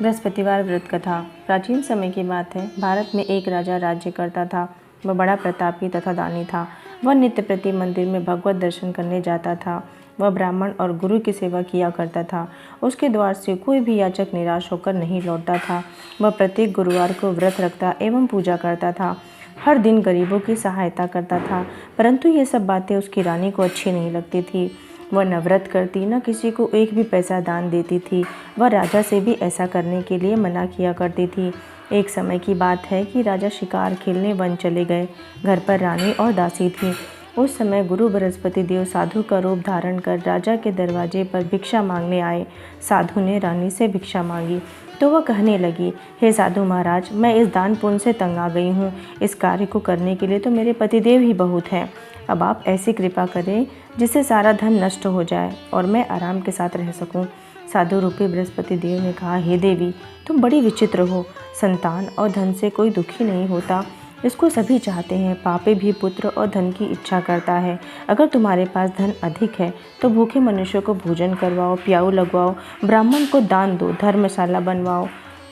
बृहस्पतिवार व्रत कथा। प्राचीन समय की बात है। भारत में एक राजा राज्य करता था। वह बड़ा प्रतापी तथा दानी था। वह नित्य प्रति मंदिर में भगवत दर्शन करने जाता था। वह ब्राह्मण और गुरु की सेवा किया करता था। उसके द्वार से कोई भी याचक निराश होकर नहीं लौटता था। वह प्रत्येक गुरुवार को व्रत रखता एवं पूजा करता था। हर दिन गरीबों की सहायता करता था। परंतु ये सब बातें उसकी रानी को अच्छी नहीं लगती थी। वह न व्रत करती, न किसी को एक भी पैसा दान देती थी। वह राजा से भी ऐसा करने के लिए मना किया करती थी। एक समय की बात है कि राजा शिकार खेलने वन चले गए। घर पर रानी और दासी थी। उस समय गुरु बृहस्पति देव साधु का रूप धारण कर राजा के दरवाजे पर भिक्षा मांगने आए। साधु ने रानी से भिक्षा मांगी तो वह कहने लगी, हे साधु महाराज, मैं इस दान पुण्य से तंग आ गई हूँ। इस कार्य को करने के लिए तो मेरे पतिदेव ही बहुत हैं। अब आप ऐसी कृपा करें जिससे सारा धन नष्ट हो जाए और मैं आराम के साथ रह सकूं। साधु रूपी बृहस्पति देव ने कहा, हे देवी, तुम बड़ी विचित्र हो। संतान और धन से कोई दुखी नहीं होता, इसको सभी चाहते हैं। पापी भी पुत्र और धन की इच्छा करता है। अगर तुम्हारे पास धन अधिक है तो भूखे मनुष्यों को भोजन करवाओ, प्याऊ लगवाओ, ब्राह्मण को दान दो, धर्मशाला बनवाओ,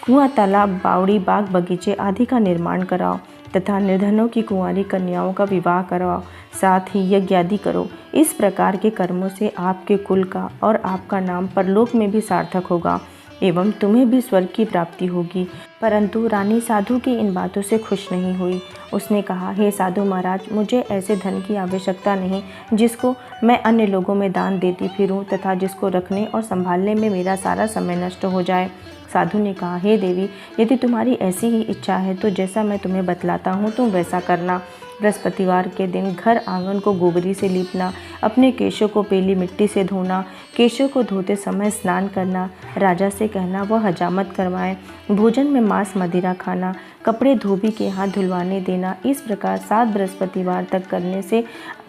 कुआं, तालाब, बावड़ी, बाग बगीचे आदि का निर्माण कराओ तथा निर्धनों की कुंवारी कन्याओं का विवाह करवाओ। साथ ही यज्ञ आदि करो। इस प्रकार के कर्मों से आपके कुल का और आपका नाम परलोक में भी सार्थक होगा एवं तुम्हें भी स्वर्ग की प्राप्ति होगी। परंतु रानी साधु की इन बातों से खुश नहीं हुई। उसने कहा, हे साधु महाराज, मुझे ऐसे धन की आवश्यकता नहीं जिसको मैं अन्य लोगों में दान देती फिरूं तथा जिसको रखने और संभालने में मेरा सारा समय नष्ट हो जाए। साधु ने कहा, हे देवी, यदि तुम्हारी ऐसी ही इच्छा है तो जैसा मैं तुम्हें बतलाता हूँ तुम वैसा करना। बृहस्पतिवार के दिन घर आंगन को गोबरी से लीपना, अपने केशों को पीली मिट्टी से धोना, केशों को धोते समय स्नान करना, राजा से कहना वह हजामत करवाएं, भोजन में मांस मदिरा खाना, कपड़े धोबी के हाथ धुलवाने देना। इस प्रकार 7 बृहस्पतिवार तक करने से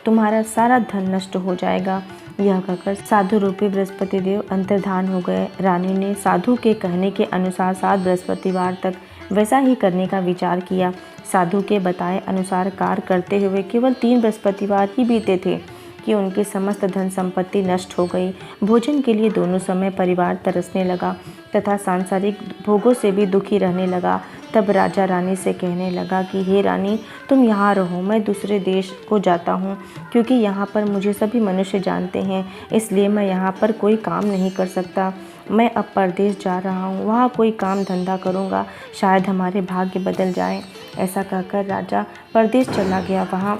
तुम्हारा सारा धन नष्ट हो जाएगा। यह कहकर साधु रूपी बृहस्पति देव अंतर्धान हो गए। रानी ने साधु के कहने के अनुसार 7 बृहस्पतिवार तक वैसा ही करने का विचार किया। साधु के बताए अनुसार कार्य करते हुए केवल 3 बृहस्पतिवार ही बीते थे कि उनकी समस्त धन संपत्ति नष्ट हो गई। भोजन के लिए दोनों समय परिवार तरसने लगा तथा सांसारिक भोगों से भी दुखी रहने लगा। तब राजा रानी से कहने लगा कि हे रानी, तुम यहाँ रहो, मैं दूसरे देश को जाता हूँ, क्योंकि यहाँ पर मुझे सभी मनुष्य जानते हैं, इसलिए मैं यहाँ पर कोई काम नहीं कर सकता। मैं अब परदेश जा रहा हूँ, वहाँ कोई काम धंधा करूँगा, शायद हमारे भाग्य बदल जाए। ऐसा कहकर राजा परदेश चला गया। वहाँ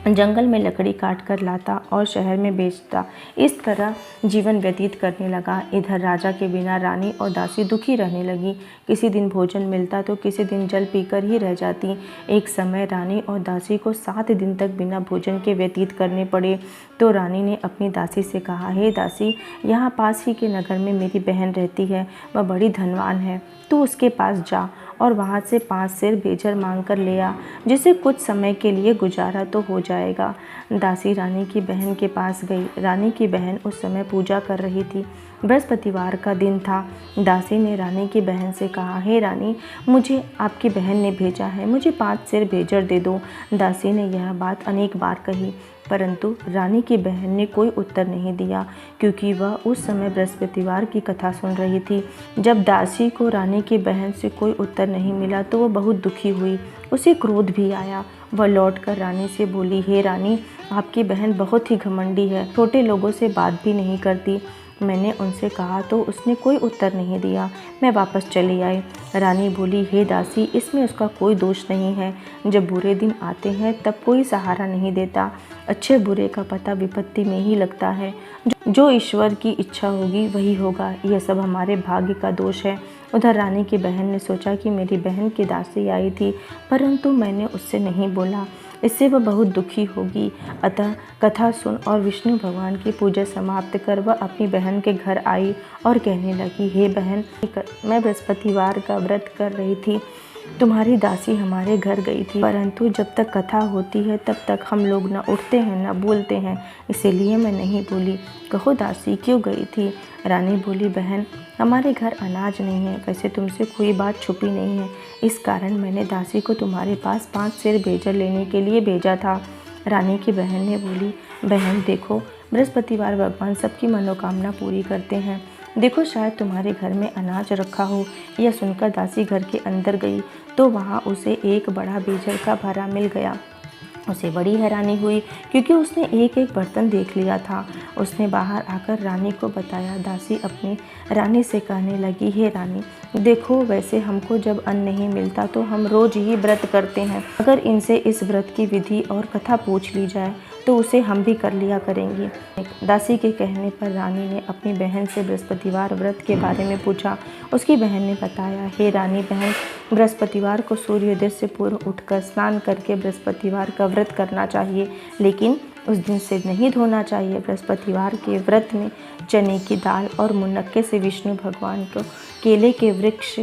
जंगल में लकड़ी काट कर लाता और शहर में बेचता। इस तरह जीवन व्यतीत करने लगा। इधर राजा के बिना रानी और दासी दुखी रहने लगी। किसी दिन भोजन मिलता तो किसी दिन जल पीकर ही रह जाती। एक समय रानी और दासी को 7 दिन तक बिना भोजन के व्यतीत करने पड़े। तो रानी ने अपनी दासी से कहा, हे दासी, यहाँ पास ही के नगर में मेरी बहन रहती है, वह बड़ी धनवान है, तू उसके पास जा और वहाँ से 5 सेर बेजर मांग कर ले आ, जिससे कुछ समय के लिए गुजारा तो हो जाएगा। दासी रानी की बहन के पास गई। रानी की बहन उस समय पूजा कर रही थी। बृहस्पतिवार का दिन था। दासी ने रानी की बहन से कहा, हे रानी, मुझे आपकी बहन ने भेजा है, मुझे 5 सेर बेजर दे दो। दासी ने यह बात अनेक बार कही, परंतु रानी की बहन ने कोई उत्तर नहीं दिया, क्योंकि वह उस समय बृहस्पतिवार की कथा सुन रही थी। जब दासी को रानी की बहन से कोई उत्तर नहीं मिला तो वह बहुत दुखी हुई। उसे क्रोध भी आया। वह लौटकर रानी से बोली, हे रानी, आपकी बहन बहुत ही घमंडी है, छोटे लोगों से बात भी नहीं करती। मैंने उनसे कहा तो उसने कोई उत्तर नहीं दिया। मैं वापस चली आई। रानी बोली, हे दासी, इसमें उसका कोई दोष नहीं है। जब बुरे दिन आते हैं तब कोई सहारा नहीं देता। अच्छे बुरे का पता विपत्ति में ही लगता है। जो ईश्वर की इच्छा होगी वही होगा। यह सब हमारे भाग्य का दोष है। उधर रानी की बहन ने सोचा कि मेरी बहन की दासी आई थी, परंतु मैंने उससे नहीं बोला, इससे वह बहुत दुखी होगी। अतः कथा सुन और विष्णु भगवान की पूजा समाप्त कर वह अपनी बहन के घर आई और कहने लगी, हे बहन, मैं बृहस्पतिवार का व्रत कर रही थी, तुम्हारी दासी हमारे घर गई थी, परंतु जब तक कथा होती है तब तक हम लोग न उठते हैं न बोलते हैं, इसीलिए मैं नहीं बोली। कहो दासी, क्यों गई थी? रानी बोली, बहन, हमारे घर अनाज नहीं है, वैसे तुमसे कोई बात छुपी नहीं है, इस कारण मैंने दासी को तुम्हारे पास 5 सेर बेजर लेने के लिए भेजा था। रानी की बहन ने बोली, बहन देखो, बृहस्पतिवार भगवान सबकी मनोकामना पूरी करते हैं। देखो शायद तुम्हारे घर में अनाज रखा हो। यह सुनकर दासी घर के अंदर गई तो वहाँ उसे एक बड़ा बेजर का भरा मिल गया। उसे बड़ी हैरानी हुई क्योंकि उसने एक एक बर्तन देख लिया था। उसने बाहर आकर रानी को बताया। दासी अपनी रानी से कहने लगी, हे रानी, देखो वैसे हमको जब अन्न नहीं मिलता तो हम रोज ही व्रत करते हैं। अगर इनसे इस व्रत की विधि और कथा पूछ ली जाए तो उसे हम भी कर लिया करेंगी। दासी के कहने पर रानी ने अपनी बहन से बृहस्पतिवार व्रत के बारे में पूछा। उसकी बहन ने बताया, हे रानी बहन, बृहस्पतिवार को सूर्योदय से पूर्व उठकर स्नान करके बृहस्पतिवार का व्रत करना चाहिए, लेकिन उस दिन सिर नहीं धोना चाहिए। बृहस्पतिवार के व्रत में चने की दाल और मुनक्के से विष्णु भगवान को केले के वृक्ष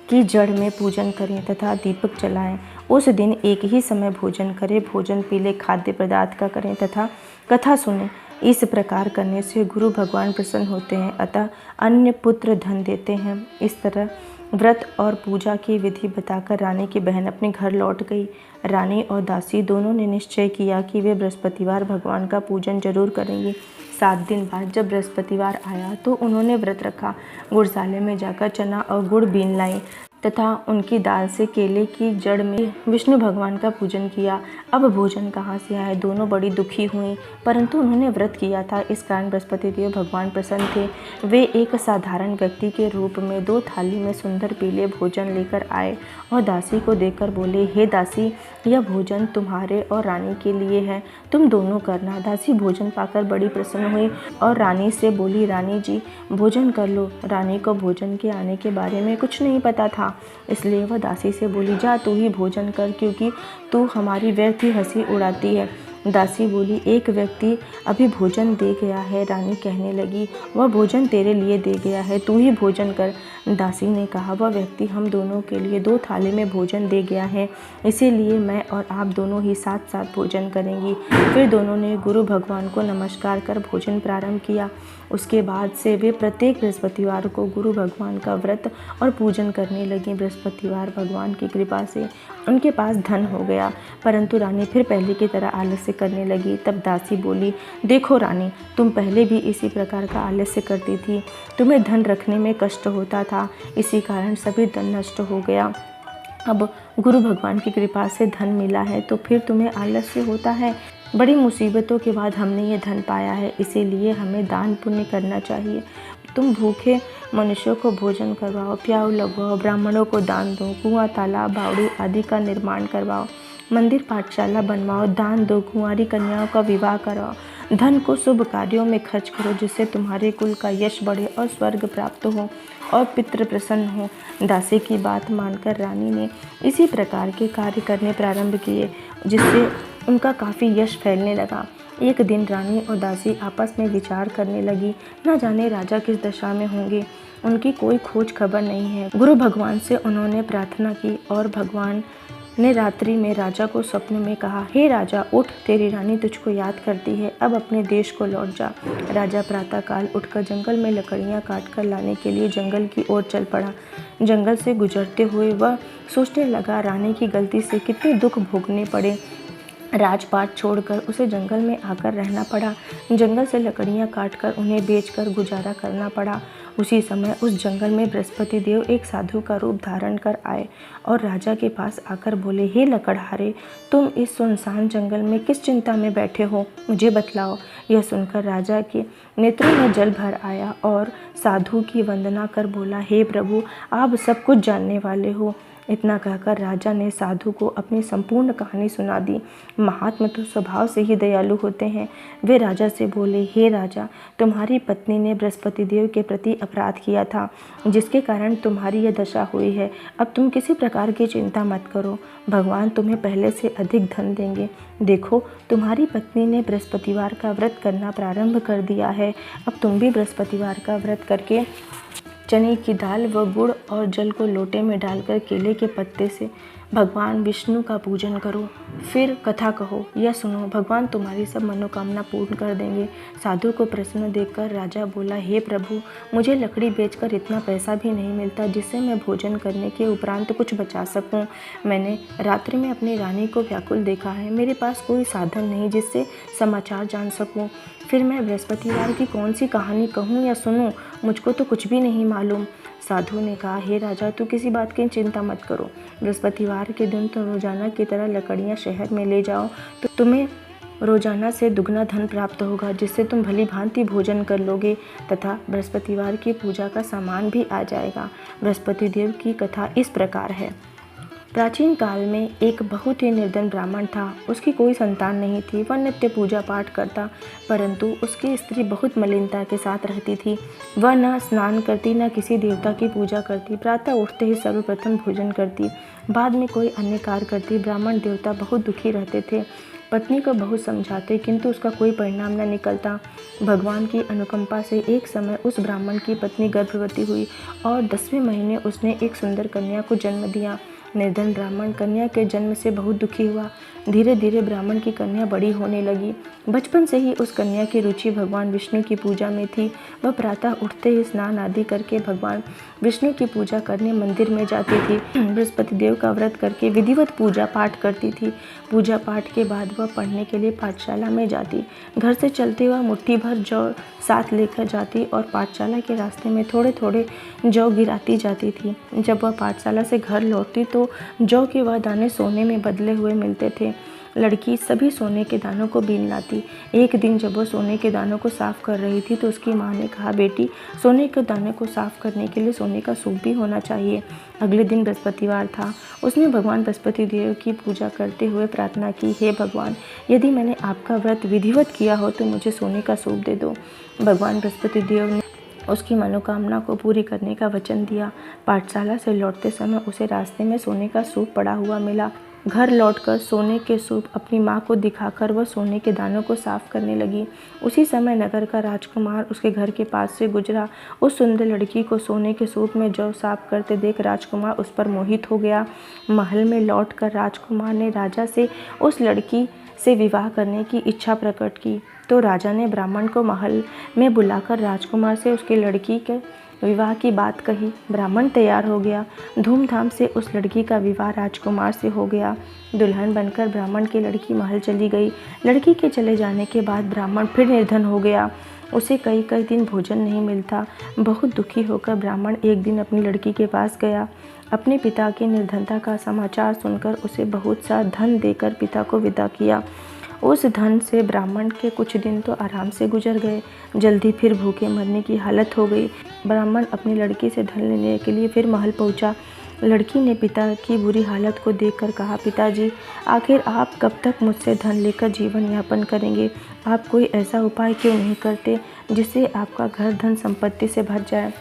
की जड़ में पूजन करें तथा दीपक जलाएं। उस दिन एक ही समय भोजन करें। भोजन पीले खाद्य पदार्थ का करें तथा कथा सुनें। इस प्रकार करने से गुरु भगवान प्रसन्न होते हैं, अतः अन्य पुत्र धन देते हैं। इस तरह व्रत और पूजा की विधि बताकर रानी की बहन अपने घर लौट गई। रानी और दासी दोनों ने निश्चय किया कि वे बृहस्पतिवार भगवान का पूजन जरूर करेंगे। 7 दिन बाद जब बृहस्पतिवार आया तो उन्होंने व्रत रखा। गुड़साले में जाकर चना और गुड़ बीन लाई तथा उनकी दाल से केले की जड़ में विष्णु भगवान का पूजन किया। अब भोजन कहाँ से आए? दोनों बड़ी दुखी हुई, परंतु उन्होंने व्रत किया था, इस कारण बृहस्पति देव भगवान प्रसन्न थे। वे एक साधारण व्यक्ति के रूप में 2 थाली में सुंदर पीले भोजन लेकर आए और दासी को देकर बोले, हे दासी, यह भोजन तुम्हारे और रानी के लिए है, तुम दोनों करना। दासी भोजन पाकर बड़ी प्रसन्न हुई और रानी से बोली, रानी जी भोजन कर लो। रानी को भोजन के आने के बारे में कुछ नहीं पता था, इसलिए वह दासी से बोली, जा तू ही भोजन कर, क्योंकि तू हमारी व्यर्थ ही हंसी उड़ाती है। दासी बोली, एक व्यक्ति अभी भोजन दे गया है। रानी कहने लगी, वह भोजन तेरे लिए दे गया है, तू ही भोजन कर। दासी ने कहा, वह व्यक्ति हम दोनों के लिए 2 थाली में भोजन दे गया है, इसीलिए मैं और आप दोनों ही साथ साथ भोजन करेंगी। फिर दोनों ने गुरु भगवान को नमस्कार कर भोजन प्रारंभ किया। उसके बाद से वे प्रत्येक बृहस्पतिवार को गुरु भगवान का व्रत और पूजन करने लगे। बृहस्पतिवार भगवान की कृपा से उनके पास धन हो गया, परंतु रानी फिर पहले की तरह आलस्य करने लगी। तब दासी बोली, देखो रानी, तुम पहले भी इसी प्रकार का आलस्य करती थी, तुम्हें धन रखने में कष्ट होता था, इसी कारण सभी धन नष्ट हो गया। अब गुरु भगवान की कृपा से धन मिला है तो फिर तुम्हें आलस्य होता है। बड़ी मुसीबतों के बाद हमने ये धन पाया है, इसीलिए हमें दान पुण्य करना चाहिए। तुम भूखे मनुष्यों को भोजन करवाओ, प्याऊ लगवाओ, ब्राह्मणों को दान दो, कुआं, तालाब, बावड़ी आदि का निर्माण करवाओ, मंदिर पाठशाला बनवाओ, दान दो, कुंवारी कन्याओं का विवाह कराओ, धन को शुभ कार्यों में खर्च करो, जिससे तुम्हारे कुल का यश बढ़े और स्वर्ग प्राप्त हो और पितृ प्रसन्न हो। दासी की बात मानकर रानी ने इसी प्रकार के कार्य करने प्रारंभ किए, जिससे उनका काफ़ी यश फैलने लगा। एक दिन रानी और दासी आपस में विचार करने लगी, न जाने राजा किस दशा में होंगे, उनकी कोई खोज खबर नहीं है। गुरु भगवान से उन्होंने प्रार्थना की और भगवान ने रात्रि में राजा को स्वप्न में कहा, हे राजा, उठ, तेरी रानी तुझको याद करती है, अब अपने देश को लौट जा। राजा प्रातःकाल उठकर जंगल में लकड़ियां काट कर लाने के लिए जंगल की ओर चल पड़ा। जंगल से गुजरते हुए वह सोचने लगा, रानी की गलती से कितने दुख भोगने पड़े। राजपाट छोड़कर उसे जंगल में आकर रहना पड़ा। जंगल से लकड़ियां काटकर उन्हें बेचकर गुजारा करना पड़ा। उसी समय उस जंगल में बृहस्पति देव एक साधु का रूप धारण कर आए और राजा के पास आकर बोले, हे लकड़हारे, तुम इस सुनसान जंगल में किस चिंता में बैठे हो, मुझे बतलाओ। यह सुनकर राजा के नेत्रों में जल भर आया और साधु की वंदना कर बोला, हे प्रभु, आप सब कुछ जानने वाले हो। इतना कहकर राजा ने साधु को अपनी संपूर्ण कहानी सुना दी। महात्मा तो स्वभाव से ही दयालु होते हैं। वे राजा से बोले, हे राजा, तुम्हारी पत्नी ने बृहस्पति देव के प्रति अपराध किया था, जिसके कारण तुम्हारी यह दशा हुई है। अब तुम किसी प्रकार की चिंता मत करो, भगवान तुम्हें पहले से अधिक धन देंगे। देखो, तुम्हारी पत्नी ने बृहस्पतिवार का व्रत करना प्रारंभ कर दिया है। अब तुम भी बृहस्पतिवार का व्रत करके चने की दाल व गुड़ और जल को लोटे में डालकर केले के पत्ते से भगवान विष्णु का पूजन करो, फिर कथा कहो या सुनो, भगवान तुम्हारी सब मनोकामना पूर्ण कर देंगे। साधु को प्रश्न देखकर राजा बोला, हे प्रभु, मुझे लकड़ी बेचकर इतना पैसा भी नहीं मिलता जिससे मैं भोजन करने के उपरांत कुछ बचा सकूं। मैंने रात्रि में अपनी रानी को व्याकुल देखा है, मेरे पास कोई साधन नहीं जिससे समाचार जान सकूं। फिर मैं बृहस्पतिवार की कौन सी कहानी कहूँ या सुनूं, मुझको तो कुछ भी नहीं मालूम। साधु ने कहा, हे राजा, तू किसी बात की चिंता मत करो। बृहस्पतिवार के दिन तुम रोजाना की तरह लकड़ियाँ शहर में ले जाओ तो तुम्हें रोजाना से दुगना धन प्राप्त होगा, जिससे तुम भली भांति भोजन कर लोगे तथा बृहस्पतिवार की पूजा का सामान भी आ जाएगा। बृहस्पति देव की कथा इस प्रकार है। प्राचीन काल में एक बहुत ही निर्धन ब्राह्मण था। उसकी कोई संतान नहीं थी। वह नित्य पूजा पाठ करता, परंतु उसकी स्त्री बहुत मलिनता के साथ रहती थी। वह न स्नान करती, न किसी देवता की पूजा करती। प्रातः उठते ही सर्वप्रथम भोजन करती, बाद में कोई अन्य कार्य करती। ब्राह्मण देवता बहुत दुखी रहते थे। पत्नी को बहुत समझाते, किंतु उसका कोई परिणाम न निकलता। भगवान की अनुकंपा से एक समय उस ब्राह्मण की पत्नी गर्भवती हुई और 10वें महीने उसने एक सुंदर कन्या को जन्म दिया। निर्धन ब्राह्मण कन्या के जन्म से बहुत दुखी हुआ। धीरे धीरे ब्राह्मण की कन्या बड़ी होने लगी। बचपन से ही उस कन्या की रुचि भगवान विष्णु की पूजा में थी। वह प्रातः उठते ही स्नान आदि करके भगवान विष्णु की पूजा करने मंदिर में जाती थी। बृहस्पति देव का व्रत करके विधिवत पूजा पाठ करती थी। पूजा पाठ के बाद वह पढ़ने के लिए पाठशाला में जाती। घर से चलते वह मुट्ठी भर जौ साथ लेकर जाती और पाठशाला के रास्ते में थोड़े थोड़े जौ गिराती जाती थी। जब वह पाठशाला से घर लौटती तो जौ के वह दाने सोने में बदले हुए मिलते थे। लड़की सभी सोने के दानों को बीन लाती। एक दिन जब वह सोने के दानों को साफ कर रही थी तो उसकी माँ ने कहा, बेटी, सोने के दाने को साफ करने के लिए सोने का सूप भी होना चाहिए। अगले दिन बृहस्पतिवार था। उसने भगवान बृहस्पति देव की पूजा करते हुए प्रार्थना की, हे भगवान, यदि मैंने आपका व्रत विधिवत किया हो तो मुझे सोने का सूप दे दो। भगवान बृहस्पति देव ने उसकी मनोकामना को पूरी करने का वचन दिया। पाठशाला से लौटते समय उसे रास्ते में सोने का सूप पड़ा हुआ मिला। घर लौटकर सोने के सूप अपनी माँ को दिखाकर वह सोने के दानों को साफ करने लगी। उसी समय नगर का राजकुमार उसके घर के पास से गुजरा। उस सुंदर लड़की को सोने के सूप में जौ साफ करते देख राजकुमार उस पर मोहित हो गया। महल में लौटकर राजकुमार ने राजा से उस लड़की से विवाह करने की इच्छा प्रकट की। तो राजा ने ब्राह्मण को महल में बुलाकर राजकुमार से उसकी लड़की के विवाह की बात कही। ब्राह्मण तैयार हो गया। धूमधाम से उस लड़की का विवाह राजकुमार से हो गया। दुल्हन बनकर ब्राह्मण की लड़की महल चली गई। लड़की के चले जाने के बाद ब्राह्मण फिर निर्धन हो गया। उसे कई कई दिन भोजन नहीं मिलता। बहुत दुखी होकर ब्राह्मण एक दिन अपनी लड़की के पास गया। अपने पिता की निर्धनता का समाचार सुनकर उसे बहुत सा धन देकर पिता को विदा किया। उस धन से ब्राह्मण के कुछ दिन तो आराम से गुजर गए। जल्दी फिर भूखे मरने की हालत हो गई। ब्राह्मण अपनी लड़की से धन लेने के लिए फिर महल पहुंचा। लड़की ने पिता की बुरी हालत को देखकर कहा, पिताजी, आखिर आप कब तक मुझसे धन लेकर जीवन यापन करेंगे? आप कोई ऐसा उपाय क्यों नहीं करते जिससे आपका घर धन संपत्ति से भर जाए?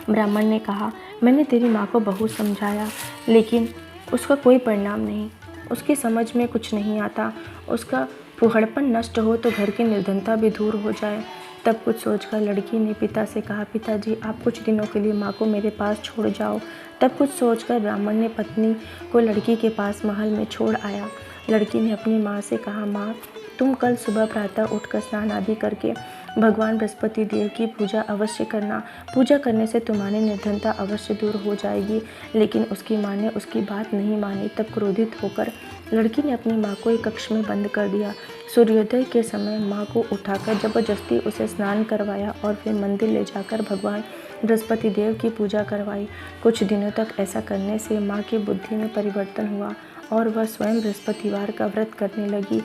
ब्राह्मण ने कहा, मैंने तेरी माँ को बहुत समझाया, लेकिन उसका कोई परिणाम नहीं। उसकी समझ में कुछ नहीं आता। उसका फूहड़पन नष्ट हो तो घर की निर्धनता भी दूर हो जाए। तब कुछ सोचकर लड़की ने पिता से कहा, पिताजी, आप कुछ दिनों के लिए माँ को मेरे पास छोड़ जाओ। तब कुछ सोचकर ब्राह्मण ने पत्नी को लड़की के पास महल में छोड़ आया। लड़की ने अपनी माँ से कहा, माँ, तुम कल सुबह प्रातः उठकर स्नान आदि करके भगवान बृहस्पति देव की पूजा अवश्य करना। पूजा करने से तुम्हारी निर्धनता अवश्य दूर हो जाएगी। लेकिन उसकी माँ ने उसकी बात नहीं मानी। तब क्रोधित होकर लड़की ने अपनी माँ को एक कक्ष में बंद कर दिया। सूर्योदय के समय माँ को उठाकर जबरदस्ती उसे स्नान करवाया और फिर मंदिर ले जाकर भगवान बृहस्पति देव की पूजा करवाई। कुछ दिनों तक ऐसा करने से माँ की बुद्धि में परिवर्तन हुआ और वह स्वयं बृहस्पतिवार का व्रत करने लगी।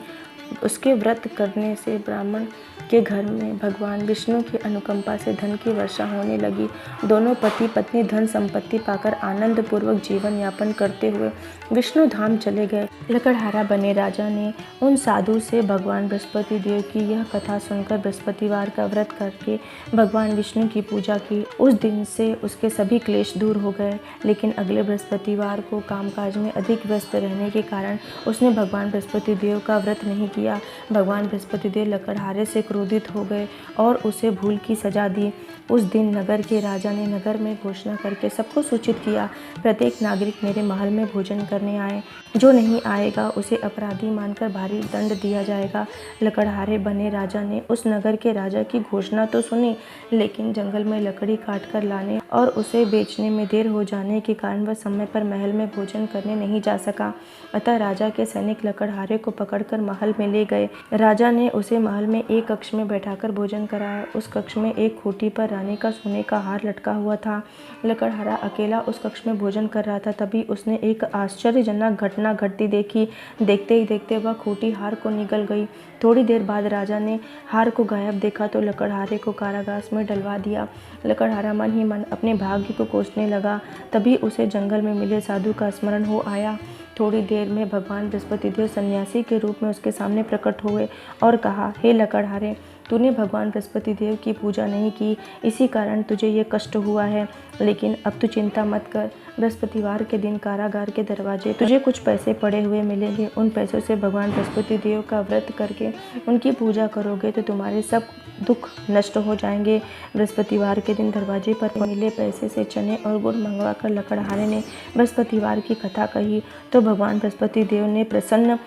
उसके व्रत करने से ब्राह्मण के घर में भगवान विष्णु की अनुकंपा से धन की वर्षा होने लगी। दोनों पति पत्नी धन संपत्ति पाकर आनंद पूर्वक जीवन यापन करते हुए विष्णु धाम चले गए। लकड़हारा बने राजा ने उन साधु से भगवान बृहस्पति देव की यह कथा सुनकर बृहस्पतिवार का व्रत करके भगवान विष्णु की पूजा की। उस दिन से उसके सभी क्लेश दूर हो गए। लेकिन अगले बृहस्पतिवार को कामकाज में अधिक व्यस्त रहने के कारण उसने भगवान बृहस्पति देव का व्रत नहीं किया। किया। भगवान बृहस्पति देव लकड़हारे से क्रोधित हो गए और उसे भूल की सजा दी। उस दिन नगर के राजा ने नगर में घोषणा करके सबको सूचित किया, प्रत्येक नागरिक मेरे महल में भोजन करने आए। जो नहीं आएगा उसे अपराधी मानकर भारी दंड दिया जाएगा। लकड़हारे बने राजा ने उस नगर के राजा की घोषणा तो सुनी, लेकिन जंगल में लकड़ी काट कर लाने और उसे बेचने में देर हो जाने के कारण वह समय पर महल में भोजन करने नहीं जा सका। अतः राजा के सैनिक लकड़हारे को पकड़कर महल में ले गए। राजा ने उसे महल में एक कक्ष में बैठाकर भोजन कराया। उस कक्ष में एक खूंटी पर रानी का सोने का हार लटका हुआ था। लकड़हारा अकेला उस कक्ष में भोजन कर रहा था। तभी उसने एक आश्चर्यजनक घटना घटती देखी। देखते ही देखते वह खूंटी हार को निगल गई। थोड़ी देर बाद राजा ने हार को गायब देखा तो लकड़हारे को कारागार में डलवा दिया। लकड़हारा मन ही मन अपने भाग्य को कोसने लगा। तभी उसे जंगल में मिले साधु का स्मरण हो आया। थोड़ी देर में भगवान बृहस्पति देव सन्यासी के रूप में उसके सामने प्रकट हुए और कहा, हे लकड़हारे, तूने भगवान बृहस्पति देव की पूजा नहीं की, इसी कारण तुझे ये कष्ट हुआ है। लेकिन अब तू चिंता मत कर। बृहस्पतिवार के दिन कारागार के दरवाजे तुझे कुछ पैसे पड़े हुए मिलेंगे। उन पैसों से भगवान बृहस्पति देव का व्रत करके उनकी पूजा करोगे तो तुम्हारे सब दुख नष्ट हो जाएंगे। बृहस्पतिवार के दिन दरवाजे पर मिले पैसे से चने और गुड़ मंगवा कर लकड़हारे ने बृहस्पतिवार की कथा कही तो भगवान बृहस्पति देव ने प्रसन्न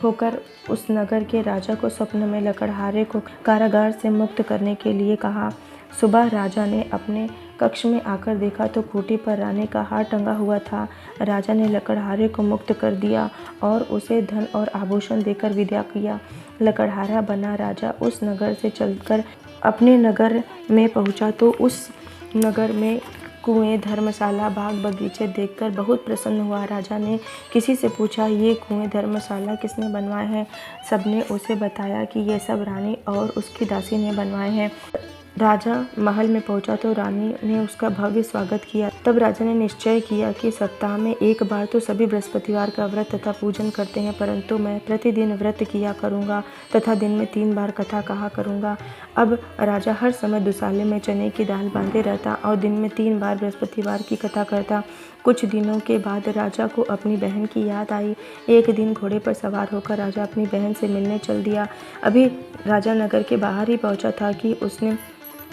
होकर उस नगर के राजा को स्वप्न में लकड़हारे को कारागार से मुक्त करने के लिए कहा। सुबह राजा ने अपने कक्ष में आकर देखा तो खूंटी पर रानी का हार टंगा हुआ था। राजा ने लकड़हारे को मुक्त कर दिया और उसे धन और आभूषण देकर विदा किया। लकड़हारा बना राजा उस नगर से चलकर अपने नगर में पहुंचा तो उस नगर में कुएं, धर्मशाला, बाग बगीचे देखकर बहुत प्रसन्न हुआ। राजा ने किसी से पूछा, ये कुएं, धर्मशाला किसने बनवाए हैं? सबने उसे बताया कि ये सब रानी और उसकी दासी ने बनवाए हैं। राजा महल में पहुंचा तो रानी ने उसका भव्य स्वागत किया। तब राजा ने निश्चय किया कि सप्ताह में एक बार तो सभी बृहस्पतिवार का व्रत तथा पूजन करते हैं, परंतु मैं प्रतिदिन व्रत किया करूंगा तथा दिन में 3 बार कथा कहा करूंगा। अब राजा हर समय दुसाले में चने की दाल बांधे रहता और दिन में 3 बार बृहस्पतिवार की कथा करता। कुछ दिनों के बाद राजा को अपनी बहन की याद आई। एक दिन घोड़े पर सवार होकर राजा अपनी बहन से मिलने चल दिया। अभी राजा नगर के बाहर ही पहुंचा था कि उसने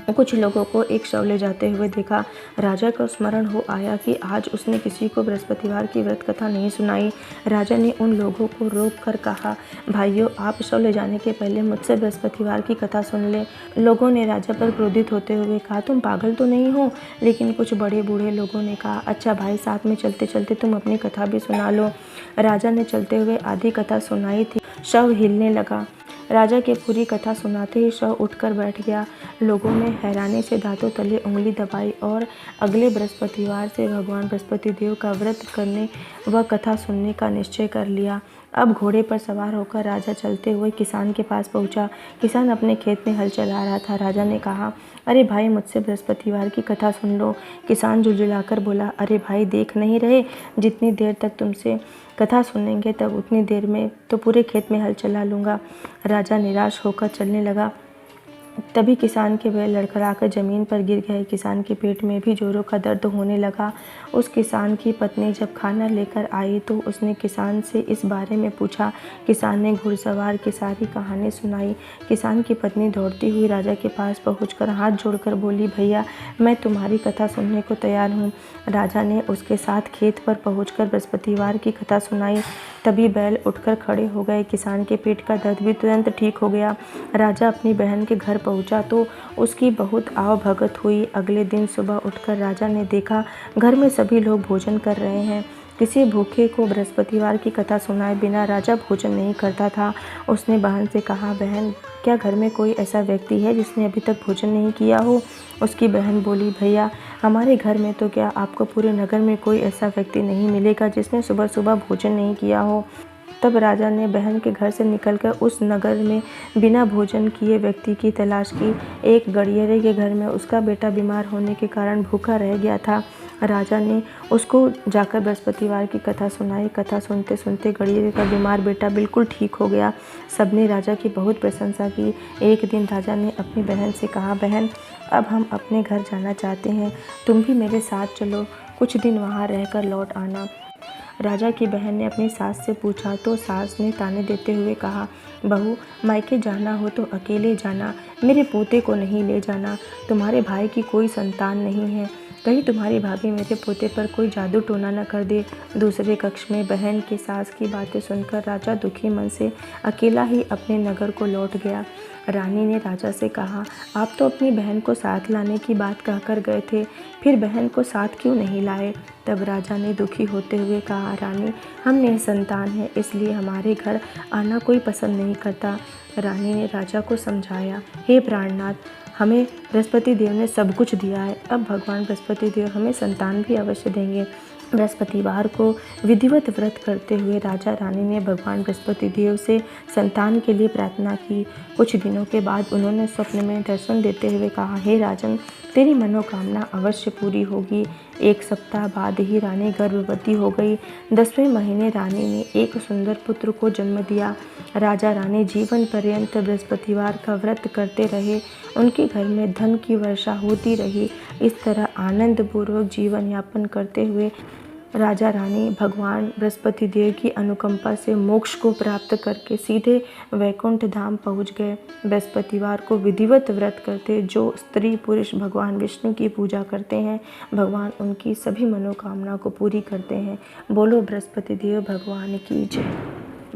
कुछ लोगों को एक शव ले जाते हुए देखा। राजा को स्मरण हो आया कि आज उसने किसी को बृहस्पतिवार की व्रत कथा नहीं सुनाई। राजा ने उन लोगों को रोक कर कहा, भाइयों, आप शव ले जाने के पहले मुझसे बृहस्पतिवार की कथा सुन ले। लोगों ने राजा पर क्रोधित होते हुए कहा, तुम पागल तो नहीं हो? लेकिन कुछ बड़े बूढ़े लोगों ने कहा, अच्छा भाई, साथ में चलते चलते तुम अपनी कथा भी सुना लो। राजा ने चलते हुए आधी कथा सुनाई थी। शव हिलने लगा। राजा के पूरी कथा सुनाते ही शव उठकर बैठ गया। लोगों ने हैरानी से दांतों तले उंगली दबाई और अगले बृहस्पतिवार से भगवान बृहस्पति देव का व्रत करने व कथा सुनने का निश्चय कर लिया। अब घोड़े पर सवार होकर राजा चलते हुए किसान के पास पहुंचा। किसान अपने खेत में हल चला रहा था। राजा ने कहा, अरे भाई, मुझसे बृहस्पतिवार की कथा सुन लो। किसान झुलझुलाकर बोला, अरे भाई, देख नहीं रहे, जितनी देर तक तुमसे कथा सुनेंगे तब उतनी देर में तो पूरे खेत में हल चला लूँगा। राजा निराश होकर चलने लगा। तभी किसान के बैल लड़खड़ाकर जमीन पर गिर गए। किसान के पेट में भी जोरों का दर्द होने लगा। उस किसान की पत्नी जब खाना लेकर आई तो उसने किसान से इस बारे में पूछा। किसान ने घुड़सवार की सारी कहानी सुनाई। किसान की पत्नी दौड़ती हुई राजा के पास पहुंचकर हाथ जोड़कर बोली, भैया, मैं तुम्हारी कथा सुनने को तैयार हूँ। राजा ने उसके साथ खेत पर पहुंचकर बृहस्पतिवार की कथा सुनाई। तभी बैल उठकर खड़े हो गए। किसान के पेट का दर्द भी तुरंत ठीक हो गया। राजा अपनी बहन के घर पहुंचा तो उसकी बहुत आवभगत हुई। अगले दिन सुबह उठकर राजा ने देखा घर में सभी लोग भोजन कर रहे हैं। किसी भूखे को बृहस्पतिवार की कथा सुनाए बिना राजा भोजन नहीं करता था। उसने बहन से कहा, बहन, क्या घर में कोई ऐसा व्यक्ति है जिसने अभी तक भोजन नहीं किया हो? उसकी बहन बोली, भैया, हमारे घर में तो क्या, आपको पूरे नगर में कोई ऐसा व्यक्ति नहीं मिलेगा जिसने सुबह सुबह भोजन नहीं किया हो। तब राजा ने बहन के घर से निकलकर उस नगर में बिना भोजन किए व्यक्ति की तलाश की। एक गड़ियरे के घर में उसका बेटा बीमार होने के कारण भूखा रह गया था। राजा ने उसको जाकर बृहस्पतिवार की कथा सुनाई। कथा सुनते सुनते गड़ियरे का बीमार बेटा बिल्कुल ठीक हो गया। सबने राजा की बहुत प्रशंसा की। एक दिन राजा ने अपनी बहन से कहा, बहन, अब हम अपने घर जाना चाहते हैं, तुम भी मेरे साथ चलो, कुछ दिन वहाँ रहकर लौट आना। राजा की बहन ने अपनी सास से पूछा तो सास ने ताने देते हुए कहा, बहू, मायके जाना हो तो अकेले जाना, मेरे पोते को नहीं ले जाना। तुम्हारे भाई की कोई संतान नहीं है, कहीं तुम्हारी भाभी मेरे पोते पर कोई जादू टोना न कर दे। दूसरे कक्ष में बहन की सास की बातें सुनकर राजा दुखी मन से अकेला ही अपने नगर को लौट गया। रानी ने राजा से कहा, आप तो अपनी बहन को साथ लाने की बात कहकर गए थे, फिर बहन को साथ क्यों नहीं लाए? तब राजा ने दुखी होते हुए कहा, रानी, हम निसंतान हैं, इसलिए हमारे घर आना कोई पसंद नहीं करता। रानी ने राजा को समझाया, हे प्राणनाथ, हमें बृहस्पति देव ने सब कुछ दिया है, अब भगवान बृहस्पति देव हमें संतान भी अवश्य देंगे। बृहस्पतिवार को विधिवत व्रत करते हुए राजा रानी ने भगवान बृहस्पति देव से संतान के लिए प्रार्थना की। कुछ दिनों के बाद उन्होंने स्वप्न में दर्शन देते हुए कहा, हे राजन, तेरी मनोकामना अवश्य पूरी होगी। 1 सप्ताह बाद ही रानी गर्भवती हो गई। 10वें महीने रानी ने एक सुंदर पुत्र को जन्म दिया। राजा रानी जीवन पर्यंत बृहस्पतिवार का व्रत करते रहे। उनके घर में धन की वर्षा होती रही। इस तरह आनंदपूर्वक जीवन यापन करते हुए राजा रानी भगवान बृहस्पति देव की अनुकंपा से मोक्ष को प्राप्त करके सीधे वैकुंठ धाम पहुँच गए। बृहस्पतिवार को विधिवत व्रत करते जो स्त्री पुरुष भगवान विष्णु की पूजा करते हैं, भगवान उनकी सभी मनोकामना को पूरी करते हैं। बोलो बृहस्पति देव भगवान की जय।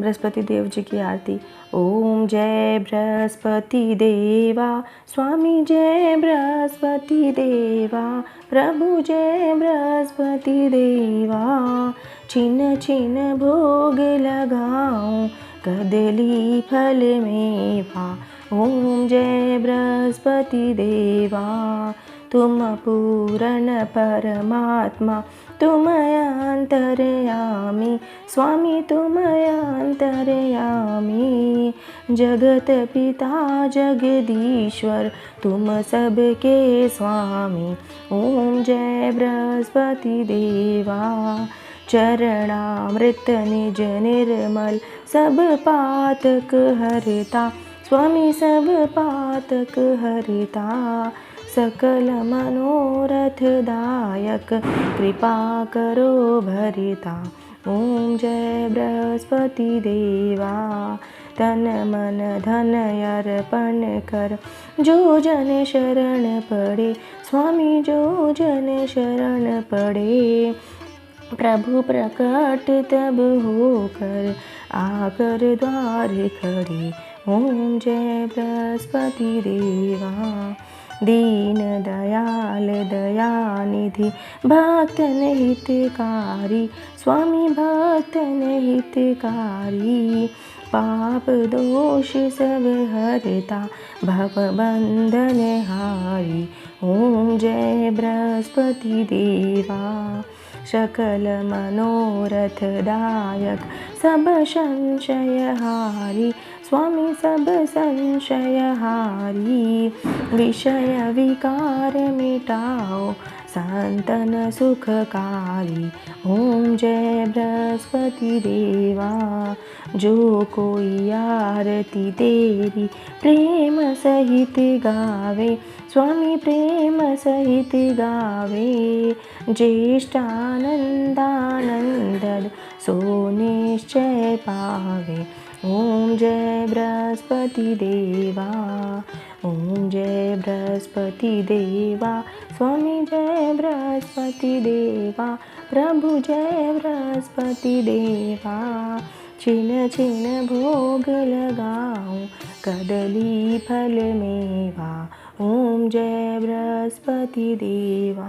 बृहस्पति देव जी की आरती। ओम जय बृहस्पति देवा, स्वामी जय बृहस्पति देवा, प्रभु जय बृहस्पति देवा। छिन छिन भोग लगाऊं, कदली फल मेवा। ओम जय बृहस्पति देवा, तुम पूर्ण परमात्मा, तुम अंतर्यामी, स्वामी तुम अंतर्यामी। जगत पिता जगदीश्वर, तुम सबके स्वामी। ओम जय बृहस्पति देवा। चरणामृत निज निर्मल, सब पातक हरता, स्वामी सब पातक हरता। सकल मनोरथ दायक, कृपा करो भरिता। ओम जय बृहस्पति देवा। तन मन धन अर्पण कर, जो जन शरण पड़े, स्वामी जो जन शरण पड़े। प्रभु प्रकट तब होकर, आकर द्वार खड़े। ओम जय बृहस्पति देवा। दीन दयाल दयानिधि, भक्तन हितकारी, स्वामी भक्तन हितकारी। पाप दोष सब हरता, भव बंधन हारी। ओम जय बृहस्पति देवा। सकल मनोरथ दायक, सब संशय हारी, स्वामी सब संशय हारी। विषय विकार मिटाओ, संतन सुखकारी। ओम जय बृहस्पति देवा। जो कोई आरती तेरी प्रेम सहित गावे, स्वामी प्रेम सहित गावे। ज्येष्ठानंदानंद सो निश्चय पावे। ओम जय बृहस्पति देवा। ओम जय बृहस्पति देवा, स्वामी जय बृहस्पति देवा, प्रभु जय बृहस्पति देवा। छिन छिन भोग लगाऊं, कदली फल मेवा। ओम जय बृहस्पति देवा।